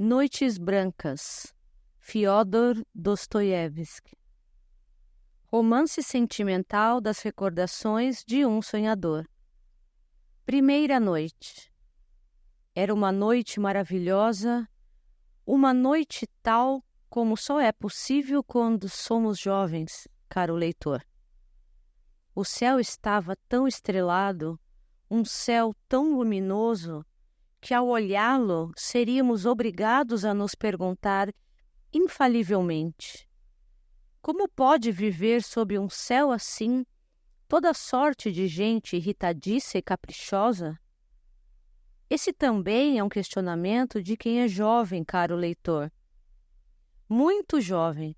Noites Brancas, Fyodor Dostoiévski. Romance sentimental das recordações de um sonhador. Primeira noite. Era uma noite maravilhosa, uma noite tal como só é possível quando somos jovens, caro leitor. O céu estava tão estrelado, um céu tão luminoso, que ao olhá-lo seríamos obrigados a nos perguntar infalivelmente: como pode viver sob um céu assim toda sorte de gente irritadiça e caprichosa? Esse também é um questionamento de quem é jovem, caro leitor. Muito jovem,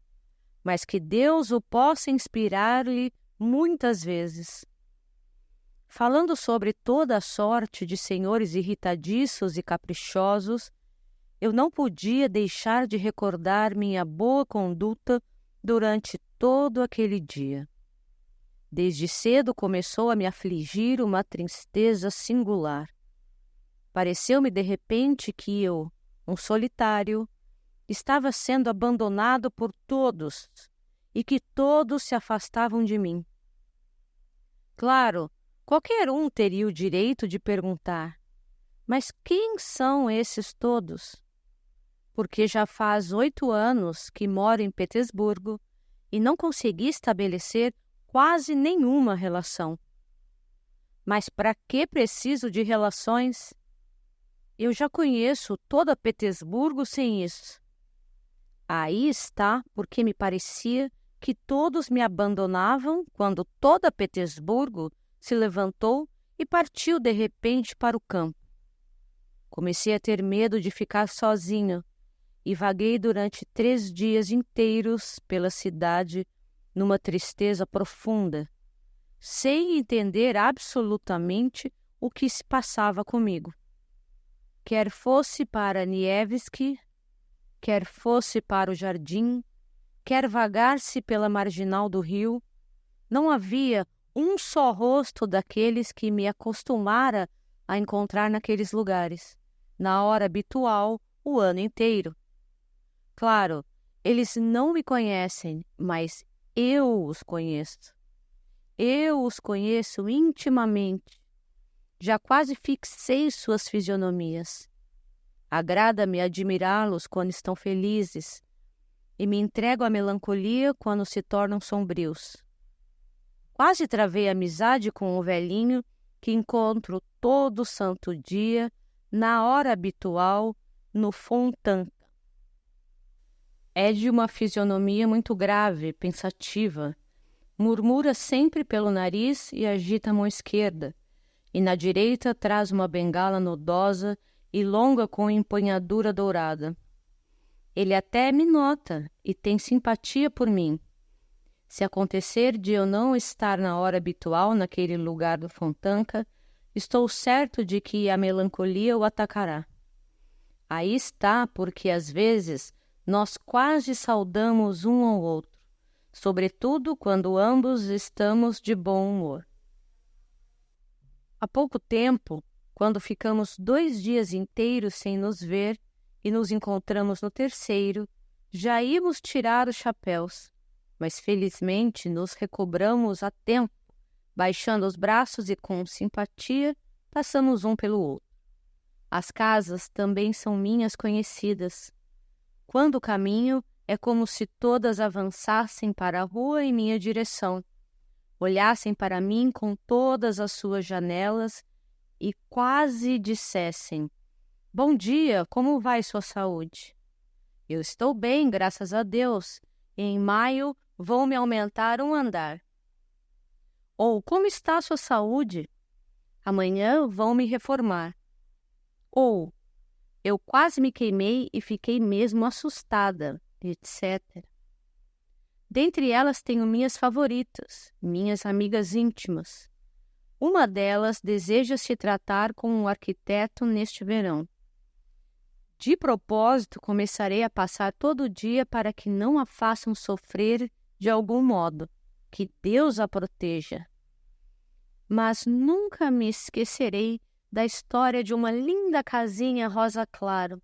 mas que Deus o possa inspirar-lhe muitas vezes. Falando sobre toda a sorte de senhores irritadiços e caprichosos, eu não podia deixar de recordar minha boa conduta durante todo aquele dia. Desde cedo começou a me afligir uma tristeza singular. Pareceu-me de repente que eu, um solitário, estava sendo abandonado por todos e que todos se afastavam de mim. Claro, qualquer um teria o direito de perguntar: mas quem são esses todos? Porque já faz 8 anos que moro em Petersburgo e não consegui estabelecer quase nenhuma relação. Mas para que preciso de relações? Eu já conheço toda Petersburgo sem isso. Aí está porque me parecia que todos me abandonavam quando toda Petersburgo se levantou e partiu de repente para o campo. Comecei a ter medo de ficar sozinho e vaguei durante 3 dias inteiros pela cidade numa tristeza profunda, sem entender absolutamente o que se passava comigo. Quer fosse para Nievski, quer fosse para o jardim, quer vagar-se pela marginal do rio, não havia um só rosto daqueles que me acostumara a encontrar naqueles lugares, na hora habitual, o ano inteiro. Claro, eles não me conhecem, mas eu os conheço. Eu os conheço intimamente. Já quase fixei suas fisionomias. Agrada-me admirá-los quando estão felizes e me entrego à melancolia quando se tornam sombrios. Quase travei amizade com o velhinho que encontro todo santo dia, na hora habitual, no Fontanka. É de uma fisionomia muito grave, pensativa. Murmura sempre pelo nariz e agita a mão esquerda, e na direita traz uma bengala nodosa e longa com empunhadura dourada. Ele até me nota e tem simpatia por mim. Se acontecer de eu não estar na hora habitual naquele lugar do Fontanka, estou certo de que a melancolia o atacará. Aí está porque às vezes nós quase saudamos um ao outro, sobretudo quando ambos estamos de bom humor. Há pouco tempo, quando ficamos 2 dias inteiros sem nos ver e nos encontramos no terceiro, já íamos tirar os chapéus, mas felizmente nos recobramos a tempo, baixando os braços e com simpatia passamos um pelo outro. As casas também são minhas conhecidas. Quando caminho, é como se todas avançassem para a rua em minha direção, olhassem para mim com todas as suas janelas e quase dissessem: bom dia, como vai sua saúde? Eu estou bem, graças a Deus, e em maio vou me aumentar um andar. Ou como está a sua saúde? Amanhã vão me reformar. Ou eu quase me queimei e fiquei mesmo assustada, etc. Dentre elas tenho minhas favoritas, minhas amigas íntimas. Uma delas deseja se tratar com um arquiteto neste verão. De propósito, começarei a passar todo dia para que não a façam sofrer de algum modo. Que Deus a proteja. Mas nunca me esquecerei da história de uma linda casinha rosa claro.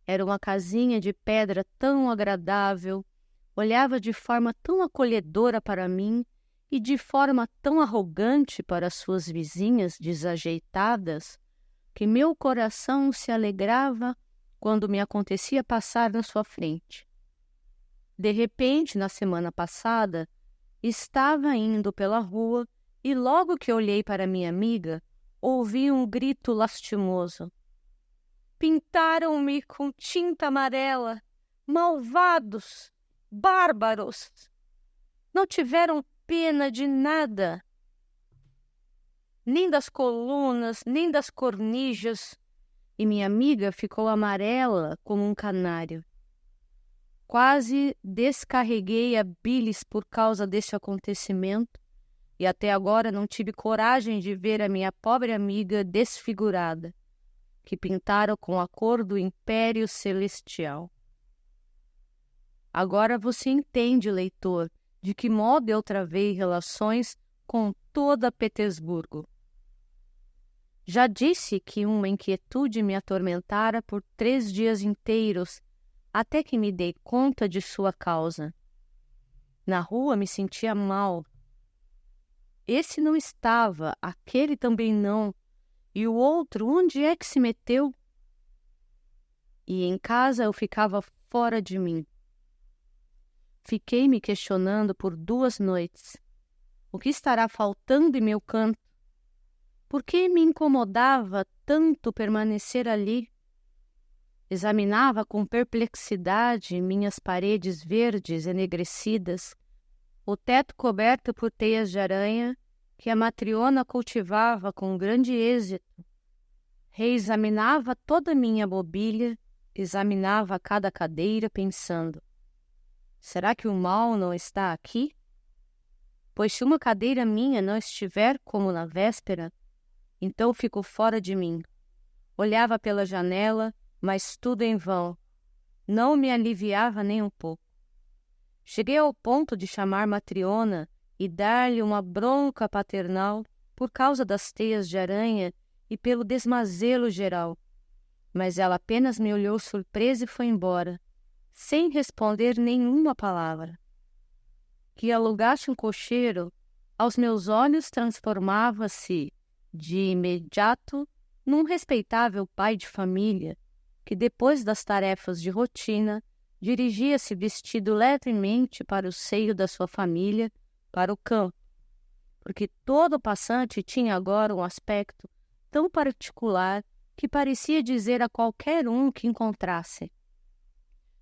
Era uma casinha de pedra tão agradável, olhava de forma tão acolhedora para mim e de forma tão arrogante para suas vizinhas desajeitadas, que meu coração se alegrava quando me acontecia passar na sua frente. De repente, na semana passada, estava indo pela rua e logo que olhei para minha amiga, ouvi um grito lastimoso. Pintaram-me com tinta amarela! Malvados! Bárbaros! Não tiveram pena de nada, nem das colunas, nem das cornijas, e minha amiga ficou amarela como um canário. Quase descarreguei a bilis por causa desse acontecimento, e até agora não tive coragem de ver a minha pobre amiga desfigurada, que pintaram com a cor do Império Celestial. Agora você entende, leitor, de que modo eu travei relações com toda Petersburgo. Já disse que uma inquietude me atormentara por 3 dias inteiros, até que me dei conta de sua causa. Na rua me sentia mal. Esse não estava, aquele também não, e o outro onde é que se meteu? E em casa eu ficava fora de mim. Fiquei me questionando por 2 noites. O que estará faltando em meu canto? Por que me incomodava tanto permanecer ali? Examinava com perplexidade minhas paredes verdes enegrecidas, o teto coberto por teias de aranha que a matriona cultivava com grande êxito. Reexaminava toda a minha mobília, examinava cada cadeira pensando: será que o mal não está aqui? Pois se uma cadeira minha não estiver como na véspera, então fico fora de mim. Olhava pela janela, mas tudo em vão. Não me aliviava nem um pouco. Cheguei ao ponto de chamar matriona e dar-lhe uma bronca paternal por causa das teias de aranha e pelo desmazelo geral. Mas ela apenas me olhou surpresa e foi embora, sem responder nenhuma palavra. Que alugasse um cocheiro, aos meus olhos transformava-se, de imediato, num respeitável pai de família, que depois das tarefas de rotina, dirigia-se vestido levemente para o seio da sua família, para o campo, porque todo passante tinha agora um aspecto tão particular que parecia dizer a qualquer um que encontrasse: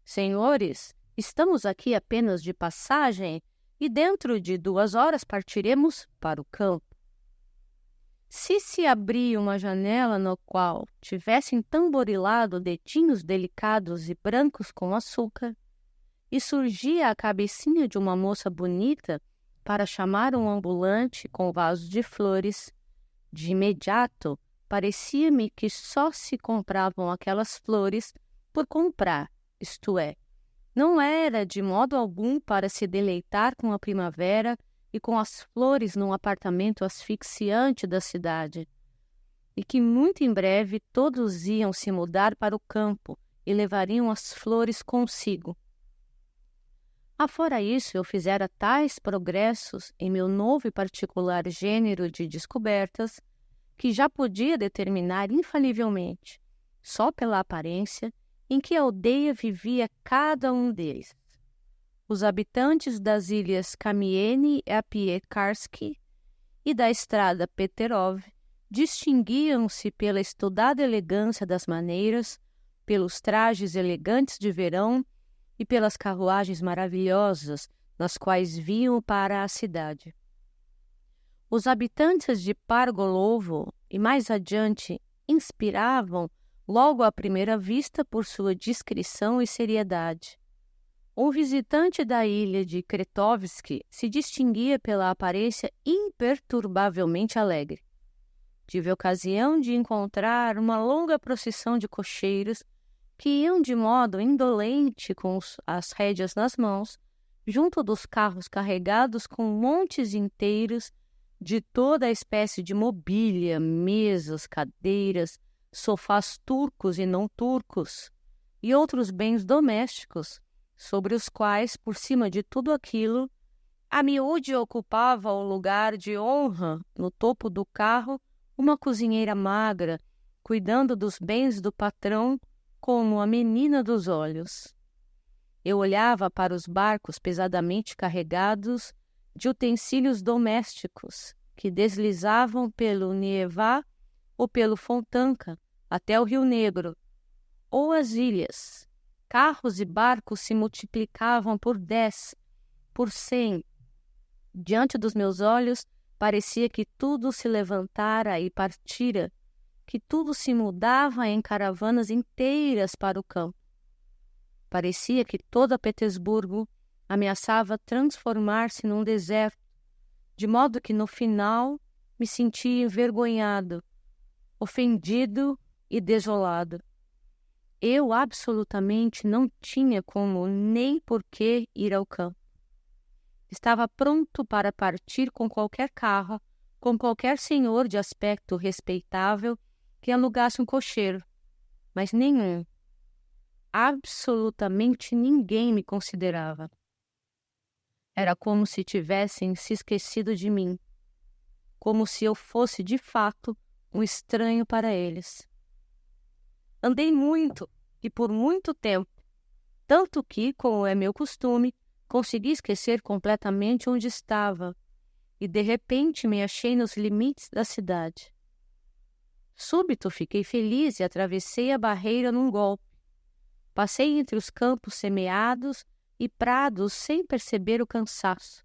senhores, estamos aqui apenas de passagem e dentro de 2 horas partiremos para o campo. Se abria uma janela no qual tivessem tamborilado dedinhos delicados e brancos com açúcar, e surgia a cabecinha de uma moça bonita para chamar um ambulante com vasos de flores, de imediato parecia-me que só se compravam aquelas flores por comprar, isto é, não era de modo algum para se deleitar com a primavera e com as flores num apartamento asfixiante da cidade, e que muito em breve todos iam se mudar para o campo e levariam as flores consigo. Afora isso, eu fizera tais progressos em meu novo e particular gênero de descobertas que já podia determinar infalivelmente, só pela aparência, em que aldeia vivia cada um deles. Os habitantes das ilhas Kamieny e Apiekarski e da estrada Peterov distinguiam-se pela estudada elegância das maneiras, pelos trajes elegantes de verão e pelas carruagens maravilhosas nas quais vinham para a cidade. Os habitantes de Pargolovo e mais adiante inspiravam logo à primeira vista por sua discrição e seriedade. Um visitante da ilha de Kretovsky se distinguia pela aparência imperturbavelmente alegre. Tive ocasião de encontrar uma longa procissão de cocheiros que iam de modo indolente com as rédeas nas mãos, junto dos carros carregados com montes inteiros de toda a espécie de mobília, mesas, cadeiras, sofás turcos e não turcos, e outros bens domésticos, sobre os quais, por cima de tudo aquilo, a miúde ocupava o lugar de honra no topo do carro uma cozinheira magra, cuidando dos bens do patrão como a menina dos olhos. Eu olhava para os barcos pesadamente carregados de utensílios domésticos que deslizavam pelo Nievá ou pelo Fontanka até o Rio Negro, ou as ilhas. Carros e barcos se multiplicavam por 10, por 100. Diante dos meus olhos, parecia que tudo se levantara e partira, que tudo se mudava em caravanas inteiras para o campo. Parecia que toda Petersburgo ameaçava transformar-se num deserto, de modo que no final me sentia envergonhado, ofendido e desolado. Eu absolutamente não tinha como nem por que ir ao campo. Estava pronto para partir com qualquer carro, com qualquer senhor de aspecto respeitável que alugasse um cocheiro, mas nenhum. Absolutamente ninguém me considerava. Era como se tivessem se esquecido de mim, como se eu fosse, de fato, um estranho para eles. Andei muito e por muito tempo, tanto que, como é meu costume, consegui esquecer completamente onde estava e, de repente, me achei nos limites da cidade. Súbito fiquei feliz e atravessei a barreira num golpe. Passei entre os campos semeados e prados sem perceber o cansaço,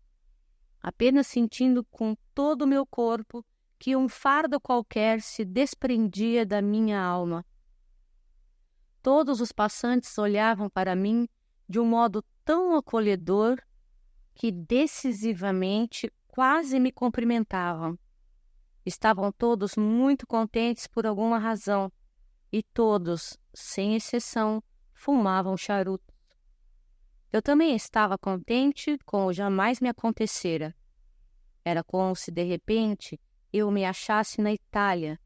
apenas sentindo com todo o meu corpo que um fardo qualquer se desprendia da minha alma. Todos os passantes olhavam para mim de um modo tão acolhedor que decisivamente quase me cumprimentavam. Estavam todos muito contentes por alguma razão, e todos, sem exceção, fumavam charutos. Eu também estava contente com o jamais me acontecera. Era como se, de repente, eu me achasse na Itália.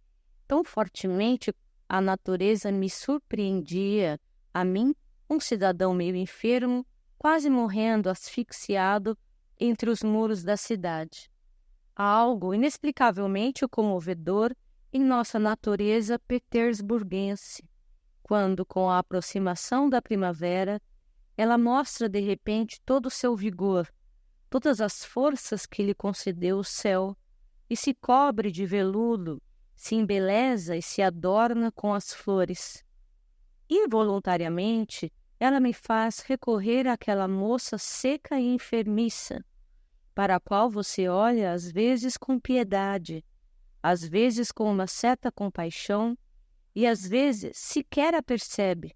Tão fortemente a natureza me surpreendia, a mim, um cidadão meio enfermo, quase morrendo asfixiado entre os muros da cidade. Algo inexplicavelmente comovedor em nossa natureza petersburguense, quando, com a aproximação da primavera, ela mostra de repente todo o seu vigor, todas as forças que lhe concedeu o céu, e se cobre de veludo, se embeleza e se adorna com as flores. Involuntariamente, ela me faz recorrer àquela moça seca e enfermiça, para a qual você olha às vezes com piedade, às vezes com uma certa compaixão, e às vezes sequer a percebe,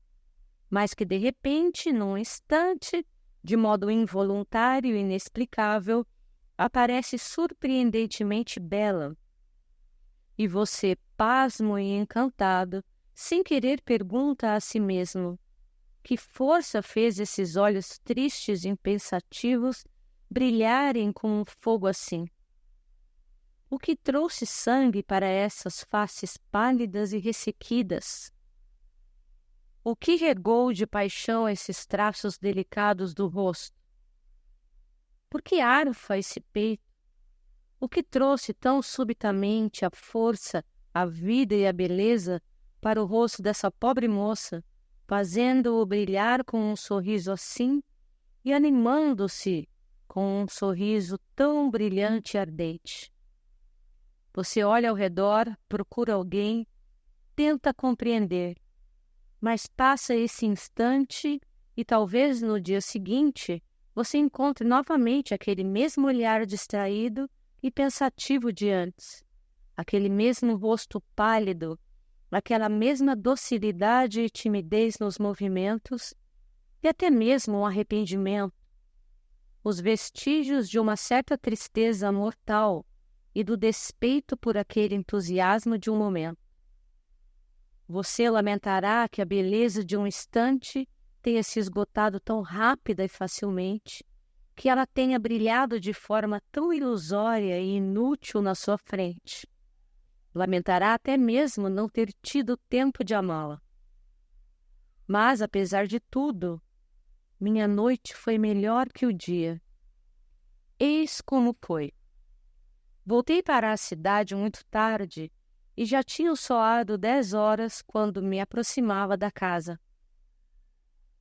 mas que de repente, num instante, de modo involuntário e inexplicável, aparece surpreendentemente bela. E você, pasmo e encantado, sem querer pergunta a si mesmo: que força fez esses olhos tristes e pensativos brilharem com um fogo assim? O que trouxe sangue para essas faces pálidas e ressequidas? O que regou de paixão esses traços delicados do rosto? Por que arfa esse peito? O que trouxe tão subitamente a força, a vida e a beleza para o rosto dessa pobre moça, fazendo-o brilhar com um sorriso assim e animando-se com um sorriso tão brilhante e ardente? Você olha ao redor, procura alguém, tenta compreender, mas passa esse instante e talvez no dia seguinte você encontre novamente aquele mesmo olhar distraído e pensativo de antes, aquele mesmo rosto pálido, aquela mesma docilidade e timidez nos movimentos e até mesmo um arrependimento, os vestígios de uma certa tristeza mortal e do despeito por aquele entusiasmo de um momento. Você lamentará que a beleza de um instante tenha se esgotado tão rápida e facilmente, que ela tenha brilhado de forma tão ilusória e inútil na sua frente. Lamentará até mesmo não ter tido tempo de amá-la. Mas, apesar de tudo, minha noite foi melhor que o dia. Eis como foi. Voltei para a cidade muito tarde e já tinham soado 10 horas quando me aproximava da casa.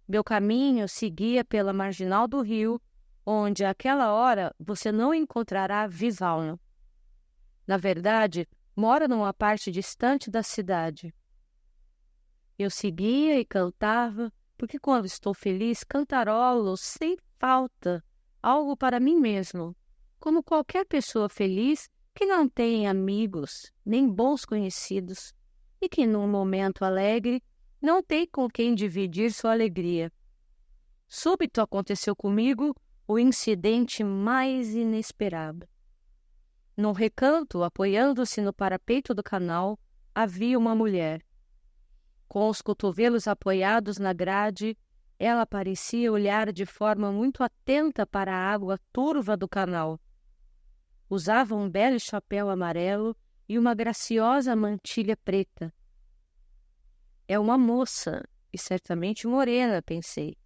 Meu caminho seguia pela marginal do rio, onde àquela hora você não encontrará Vivalno. Na verdade, mora numa parte distante da cidade. Eu seguia e cantava, porque quando estou feliz cantarolo sem falta, algo para mim mesmo, como qualquer pessoa feliz que não tem amigos nem bons conhecidos e que num momento alegre não tem com quem dividir sua alegria. Súbito aconteceu comigo o incidente mais inesperado. Num recanto, apoiando-se no parapeito do canal, havia uma mulher. Com os cotovelos apoiados na grade, ela parecia olhar de forma muito atenta para a água turva do canal. Usava um belo chapéu amarelo e uma graciosa mantilha preta. É uma moça, e certamente morena, pensei.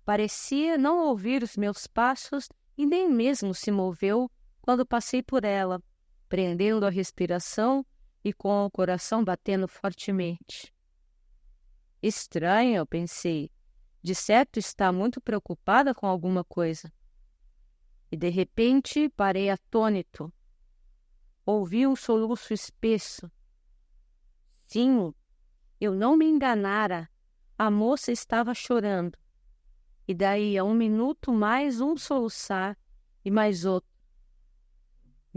Parecia não ouvir os meus passos e nem mesmo se moveu quando passei por ela, prendendo a respiração e com o coração batendo fortemente. Estranho, pensei. De certo está muito preocupada com alguma coisa. E de repente parei atônito. Ouvi um soluço espesso. Sim, eu não me enganara. A moça estava chorando. E daí a um minuto mais um soluçar e mais outro.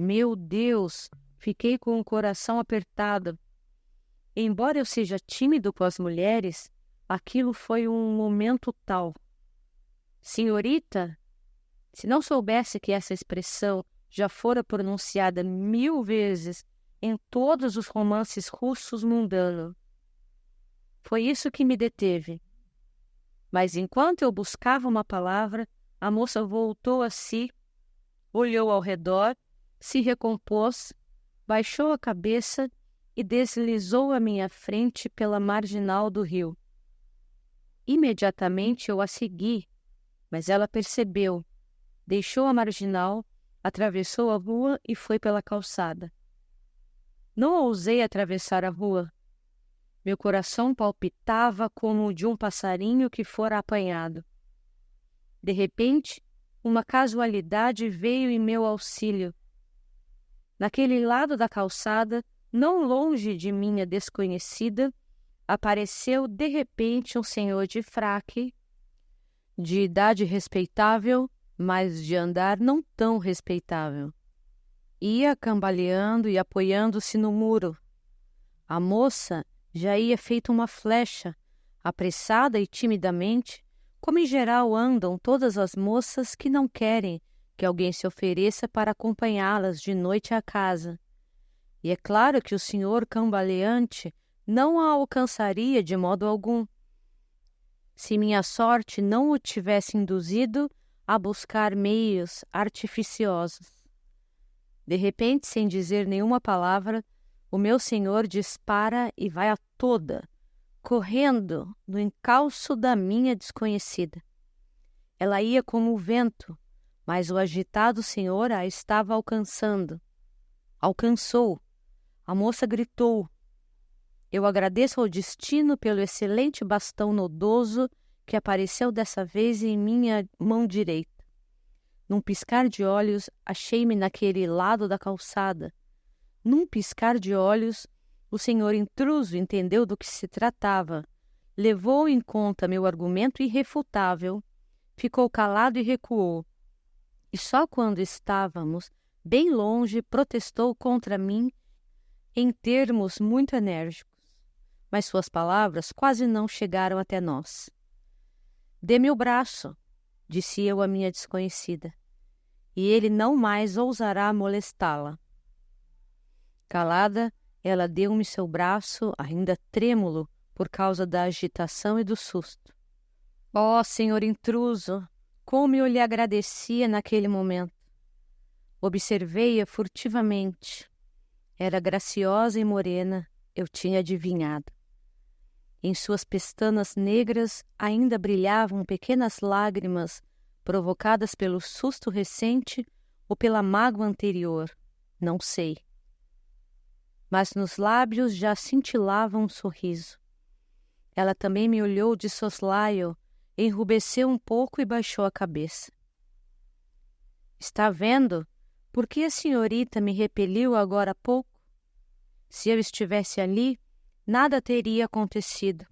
Meu Deus, fiquei com o coração apertado. Embora eu seja tímido com as mulheres, aquilo foi um momento tal. Senhorita, se não soubesse que essa expressão já fora pronunciada 1000 vezes em todos os romances russos mundanos. Foi isso que me deteve. Mas enquanto eu buscava uma palavra, a moça voltou a si, olhou ao redor, se recompôs, baixou a cabeça e deslizou à minha frente pela marginal do rio. Imediatamente eu a segui, mas ela percebeu, deixou a marginal, atravessou a rua e foi pela calçada. Não ousei atravessar a rua. Meu coração palpitava como o de um passarinho que fora apanhado. De repente, uma casualidade veio em meu auxílio. Naquele lado da calçada, não longe de minha desconhecida, apareceu de repente um senhor de fraque, de idade respeitável, mas de andar não tão respeitável. Ia cambaleando e apoiando-se no muro. A moça já ia feito uma flecha, apressada e timidamente, como em geral andam todas as moças que não querem que alguém se ofereça para acompanhá-las de noite à casa. E é claro que o senhor cambaleante não a alcançaria de modo algum, se minha sorte não o tivesse induzido a buscar meios artificiosos. De repente, sem dizer nenhuma palavra, o meu senhor dispara e vai a toda, correndo no encalço da minha desconhecida. Ela ia como o vento, mas o agitado senhor a estava alcançando. Alcançou. A moça gritou. Eu agradeço ao destino pelo excelente bastão nodoso que apareceu dessa vez em minha mão direita. Num piscar de olhos, achei-me naquele lado da calçada. Num piscar de olhos, o senhor intruso entendeu do que se tratava, levou em conta meu argumento irrefutável, ficou calado e recuou. E só quando estávamos bem longe protestou contra mim em termos muito enérgicos, mas suas palavras quase não chegaram até nós. Dê-me o braço, disse eu à minha desconhecida, e ele não mais ousará molestá-la. Calada, ela deu-me seu braço, ainda trêmulo por causa da agitação e do susto. Oh, senhor intruso, como eu lhe agradecia naquele momento! Observei-a furtivamente. Era graciosa e morena, eu tinha adivinhado. Em suas pestanas negras ainda brilhavam pequenas lágrimas provocadas pelo susto recente ou pela mágoa anterior, não sei. Mas nos lábios já cintilava um sorriso. Ela também me olhou de soslaio, enrubesceu um pouco e baixou a cabeça. Está vendo por que a senhorita me repeliu agora há pouco? Se eu estivesse ali, nada teria acontecido.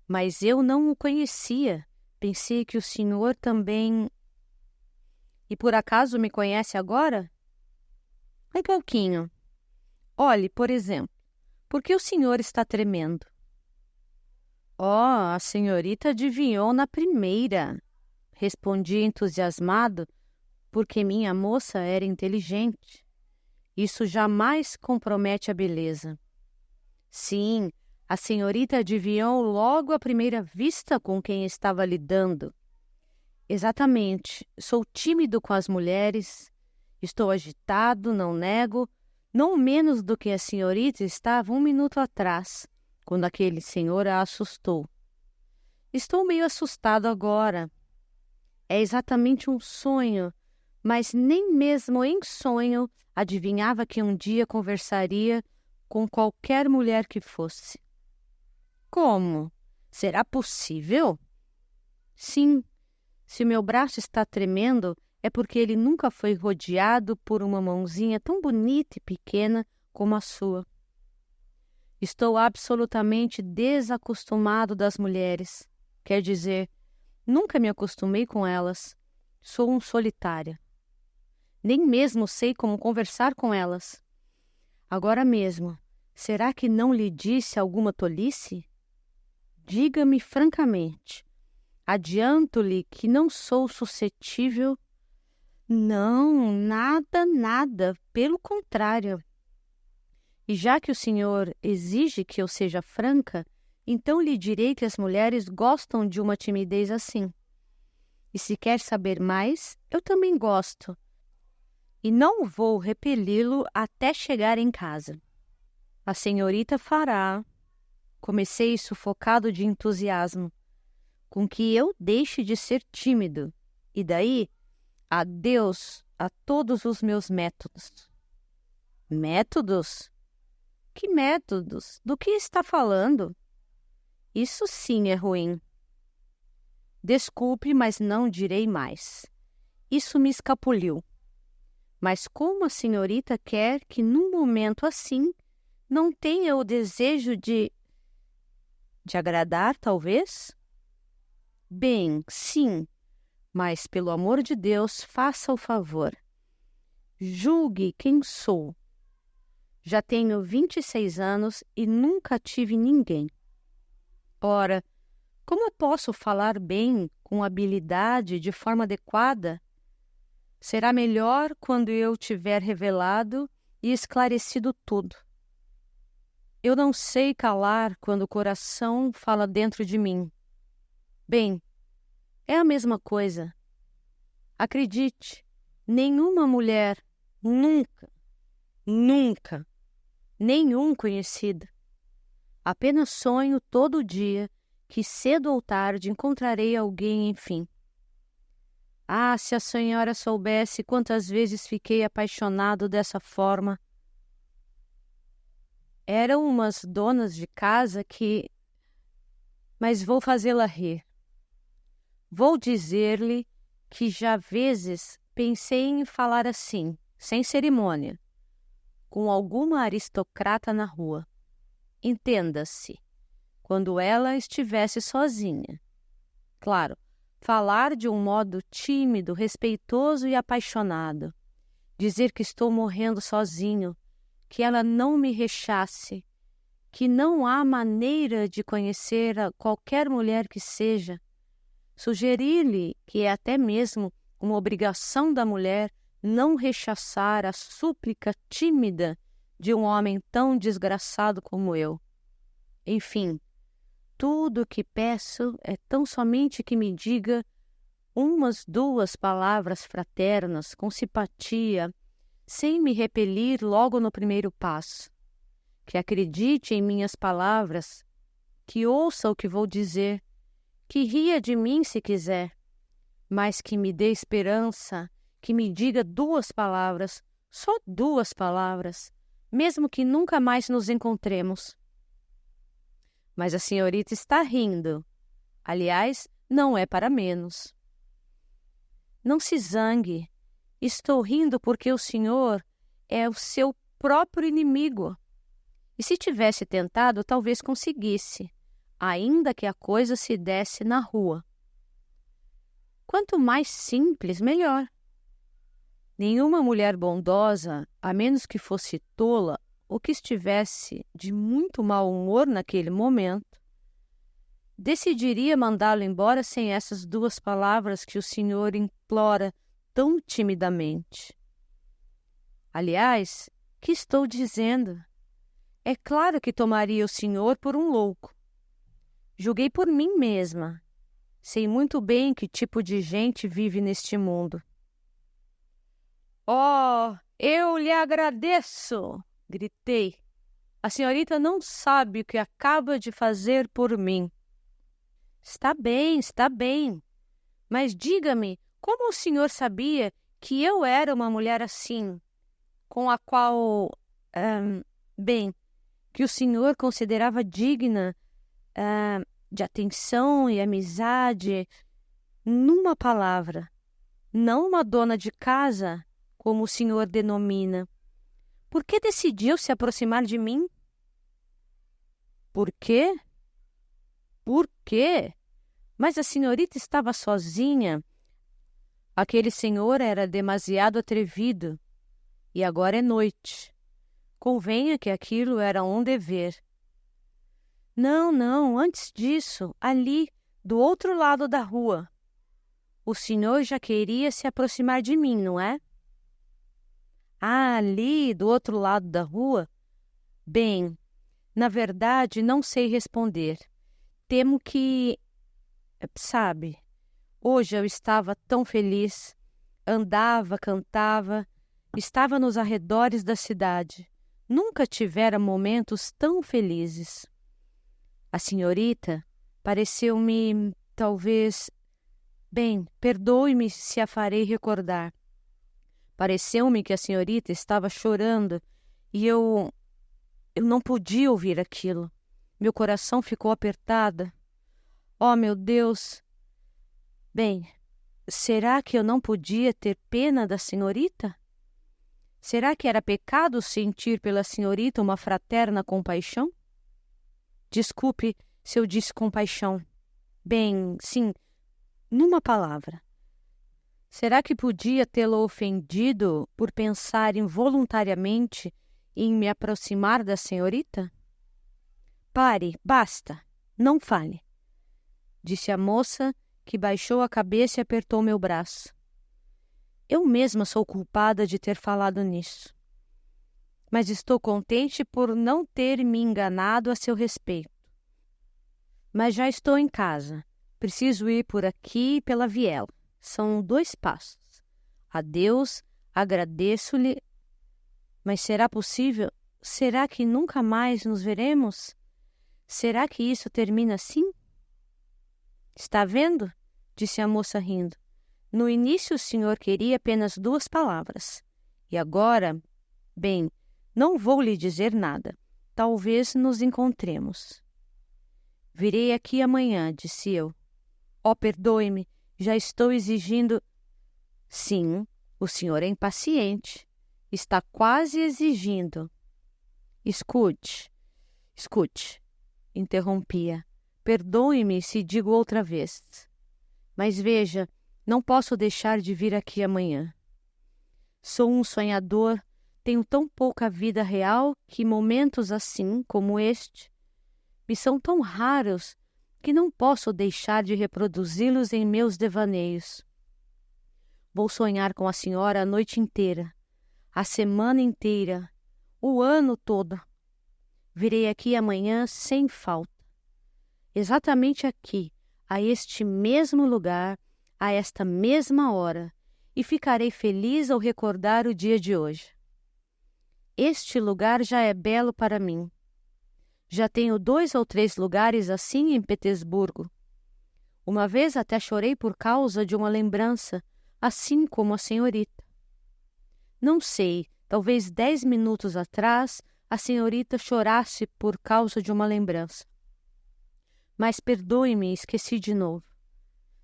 Mas eu não o conhecia. Pensei que o senhor também... E por acaso me conhece agora? Um pouquinho. Olhe, por exemplo, por que o senhor está tremendo? Oh, a senhorita adivinhou na primeira, respondi entusiasmado, porque minha moça era inteligente. Isso jamais compromete a beleza. Sim, a senhorita adivinhou logo à primeira vista com quem estava lidando. Exatamente, sou tímido com as mulheres, estou agitado, não nego, não menos do que a senhorita estava 1 minuto atrás, quando aquele senhor a assustou. Estou meio assustado agora. É exatamente um sonho, mas nem mesmo em sonho adivinhava que um dia conversaria com qualquer mulher que fosse. Como? Será possível? Sim, se o meu braço está tremendo, é porque ele nunca foi rodeado por uma mãozinha tão bonita e pequena como a sua. Estou absolutamente desacostumado das mulheres. Quer dizer, nunca me acostumei com elas. Sou um solitário. Nem mesmo sei como conversar com elas. Agora mesmo, será que não lhe disse alguma tolice? Diga-me francamente. Adianto-lhe que não sou suscetível. Não, nada, pelo contrário. E já que o senhor exige que eu seja franca, então lhe direi que as mulheres gostam de uma timidez assim. E se quer saber mais, eu também gosto. E não vou repeli-lo até chegar em casa. A senhorita fará. Comecei sufocado de entusiasmo. Com que eu deixe de ser tímido. E daí, adeus a todos os meus métodos. Métodos? Que métodos? Do que está falando? Isso sim é ruim. Desculpe, mas não direi mais. Isso me escapuliu. Mas como a senhorita quer que num momento assim não tenha o desejo de agradar, talvez? Bem, sim, mas pelo amor de Deus, faça o favor. Julgue quem sou. Já tenho 26 anos e nunca tive ninguém. Ora, como eu posso falar bem, com habilidade, de forma adequada? Será melhor quando eu tiver revelado e esclarecido tudo. Eu não sei calar quando o coração fala dentro de mim. Bem, é a mesma coisa. Acredite, nenhuma mulher, nunca, nenhum conhecido. Apenas sonho todo dia que cedo ou tarde encontrarei alguém, enfim. Ah, se a senhora soubesse quantas vezes fiquei apaixonado dessa forma. Eram umas donas de casa que... Mas vou fazê-la rir. Vou dizer-lhe que já vezes pensei em falar assim, sem cerimônia, com alguma aristocrata na rua. Entenda-se, quando ela estivesse sozinha. Claro, falar de um modo tímido, respeitoso e apaixonado. Dizer que estou morrendo sozinho, que ela não me rechace, que não há maneira de conhecer a qualquer mulher que seja. Sugerir-lhe que é até mesmo uma obrigação da mulher não rechaçar a súplica tímida de um homem tão desgraçado como eu. Enfim, tudo o que peço é tão somente que me diga umas 2 palavras fraternas, com simpatia, sem me repelir logo no primeiro passo. Que acredite em minhas palavras, que ouça o que vou dizer, que ria de mim se quiser, mas que me dê esperança, que me diga 2 palavras, só 2 palavras, mesmo que nunca mais nos encontremos. Mas a senhorita está rindo. Aliás, não é para menos. Não se zangue. Estou rindo porque o senhor é o seu próprio inimigo. E se tivesse tentado, talvez conseguisse, ainda que a coisa se desse na rua. Quanto mais simples, melhor. Nenhuma mulher bondosa, a menos que fosse tola ou que estivesse de muito mau humor naquele momento, decidiria mandá-lo embora sem essas 2 palavras que o senhor implora tão timidamente. Aliás, que estou dizendo? É claro que tomaria o senhor por um louco. Julguei por mim mesma. Sei muito bem que tipo de gente vive neste mundo. Oh, eu lhe agradeço! Gritei. A senhorita não sabe o que acaba de fazer por mim. Está bem. Mas diga-me, como o senhor sabia que eu era uma mulher assim, com a qual, que o senhor considerava digna de atenção e amizade? Numa palavra, não uma dona de casa, como o senhor denomina. Por que decidiu se aproximar de mim? Por quê? Por quê? Mas a senhorita estava sozinha. Aquele senhor era demasiado atrevido. E agora é noite. Convenha que aquilo era um dever. Não, antes disso, ali, do outro lado da rua. O senhor já queria se aproximar de mim, não é? Ah, ali, do outro lado da rua? Bem, na verdade, não sei responder. Temo que... Sabe, hoje eu estava tão feliz. Andava, cantava, estava nos arredores da cidade. Nunca tivera momentos tão felizes. A senhorita pareceu-me, talvez... Bem, perdoe-me se a farei recordar. Pareceu-me que a senhorita estava chorando e eu não podia ouvir aquilo. Meu coração ficou apertado. Oh, meu Deus! Bem, será que eu não podia ter pena da senhorita? Será que era pecado sentir pela senhorita uma fraterna compaixão? Desculpe se eu disse compaixão. Bem, sim, numa palavra. Será que podia tê-la ofendido por pensar involuntariamente em me aproximar da senhorita? Pare, basta, não fale, disse a moça, que baixou a cabeça e apertou meu braço. Eu mesma sou culpada de ter falado nisso. Mas estou contente por não ter me enganado a seu respeito. Mas já estou em casa. Preciso ir por aqui pela viela. São 2 passos. Adeus, agradeço-lhe. Mas será possível? Será que nunca mais nos veremos? Será que isso termina assim? Está vendo? Disse a moça rindo. No início o senhor queria apenas 2 palavras. E agora, bem, não vou lhe dizer nada. Talvez nos encontremos. Virei aqui amanhã, disse eu. Oh, perdoe-me. Já estou exigindo... Sim, o senhor é impaciente. Está quase exigindo. Escute, interrompia. Perdoe-me se digo outra vez. Mas veja, não posso deixar de vir aqui amanhã. Sou um sonhador, tenho tão pouca vida real que momentos assim, como este, me são tão raros que não posso deixar de reproduzi-los em meus devaneios. Vou sonhar com a senhora a noite inteira, a semana inteira, o ano todo. Virei aqui amanhã sem falta. Exatamente aqui, a este mesmo lugar, a esta mesma hora, e ficarei feliz ao recordar o dia de hoje. Este lugar já é belo para mim. Já tenho 2 ou 3 lugares assim em Petersburgo. Uma vez até chorei por causa de uma lembrança, assim como a senhorita. Não sei, talvez 10 minutos atrás a senhorita chorasse por causa de uma lembrança. Mas perdoe-me, esqueci de novo.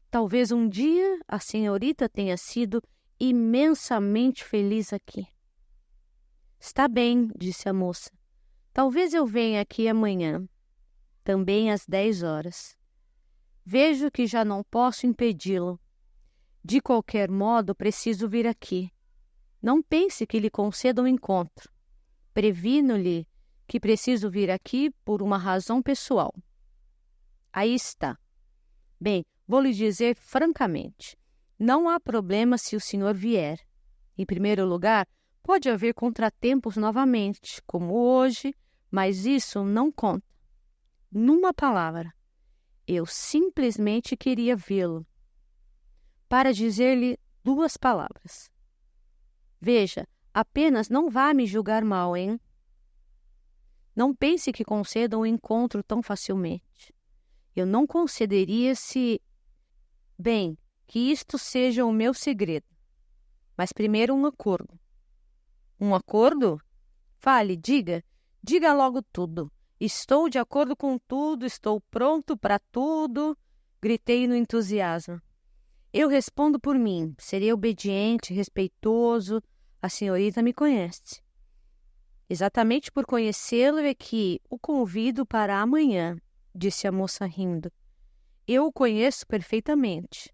Talvez um dia a senhorita tenha sido imensamente feliz aqui. Está bem, disse a moça. Talvez eu venha aqui amanhã, também às 10 horas. Vejo que já não posso impedi-lo. De qualquer modo, preciso vir aqui. Não pense que lhe conceda um encontro. Previno-lhe que preciso vir aqui por uma razão pessoal. Aí está. Bem, vou lhe dizer francamente, não há problema se o senhor vier. Em primeiro lugar, pode haver contratempos novamente, como hoje, mas isso não conta. Numa palavra, eu simplesmente queria vê-lo. Para dizer-lhe 2 palavras. Veja, apenas não vá me julgar mal, hein? Não pense que conceda um encontro tão facilmente. Eu não concederia se... Bem, que isto seja o meu segredo. Mas primeiro um acordo. Um acordo? Fale, diga. Diga logo tudo. Estou de acordo com tudo, estou pronto para tudo. Gritei no entusiasmo. Eu respondo por mim. Serei obediente, respeitoso. A senhorita me conhece. Exatamente por conhecê-lo é que o convido para amanhã, disse a moça rindo. Eu o conheço perfeitamente.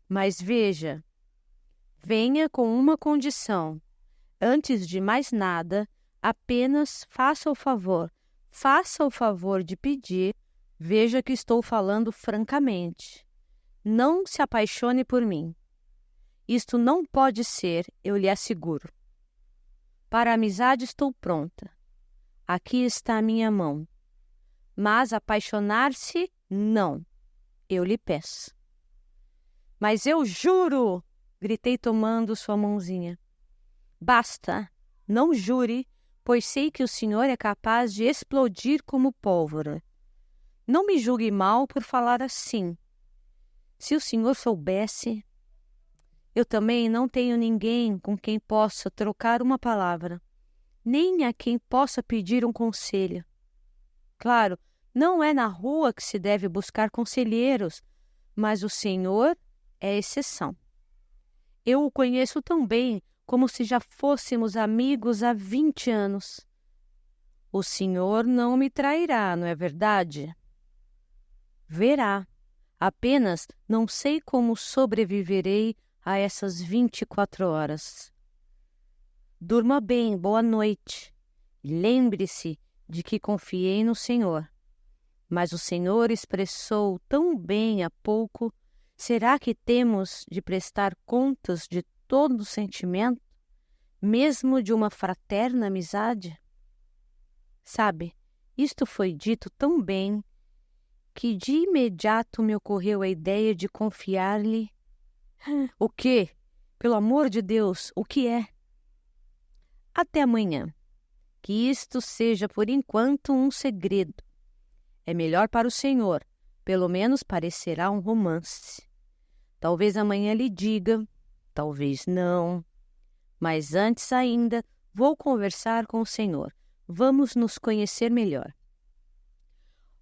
Mas veja, venha com uma condição. Antes de mais nada, apenas faça o favor de pedir, veja que estou falando francamente. Não se apaixone por mim. Isto não pode ser, eu lhe asseguro. Para a amizade estou pronta. Aqui está a minha mão. Mas apaixonar-se, não. Eu lhe peço. Mas eu juro! Gritei tomando sua mãozinha. Basta, não jure, pois sei que o senhor é capaz de explodir como pólvora. Não me julgue mal por falar assim. Se o senhor soubesse... Eu também não tenho ninguém com quem possa trocar uma palavra, nem a quem possa pedir um conselho. Claro, não é na rua que se deve buscar conselheiros, mas o senhor é exceção. Eu o conheço tão bem como se já fôssemos amigos há 20 anos. O senhor não me trairá, não é verdade? Verá. Apenas não sei como sobreviverei a essas 24 horas. Durma bem, boa noite. Lembre-se de que confiei no Senhor. Mas o Senhor expressou tão bem há pouco, será que temos de prestar contas de todo o sentimento, mesmo de uma fraterna amizade? Sabe, isto foi dito tão bem que de imediato me ocorreu a ideia de confiar-lhe. O quê? Pelo amor de Deus, o que é? Até amanhã. Que isto seja por enquanto um segredo. É melhor para o senhor, pelo menos parecerá um romance. Talvez amanhã lhe diga, talvez não. Mas antes ainda vou conversar com o senhor. Vamos nos conhecer melhor.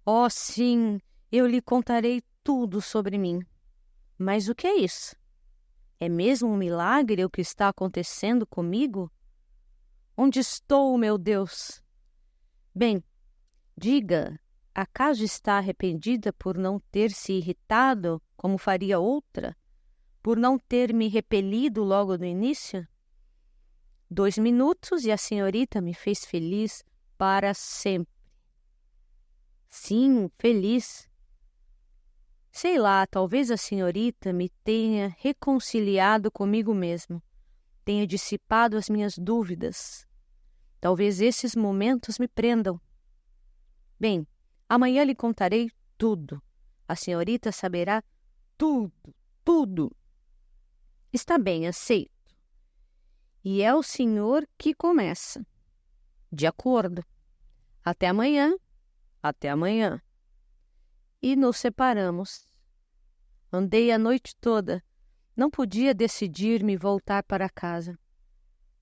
Oh, sim, eu lhe contarei tudo sobre mim. Mas o que é isso? É mesmo um milagre o que está acontecendo comigo? Onde estou, meu Deus? Bem, diga, acaso está arrependida por não ter se irritado como faria outra? Por não ter me repelido logo no início? 2 minutos e a senhorita me fez feliz para sempre. Sim, feliz. Sei lá, talvez a senhorita me tenha reconciliado comigo mesmo, tenha dissipado as minhas dúvidas. Talvez esses momentos me prendam. Bem, amanhã lhe contarei tudo. A senhorita saberá tudo, tudo. Está bem, aceito. E é o senhor que começa. De acordo. Até amanhã. Até amanhã. E nos separamos. Andei a noite toda. Não podia decidir-me voltar para casa.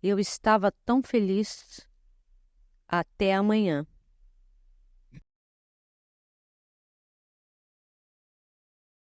Eu estava tão feliz. Até amanhã.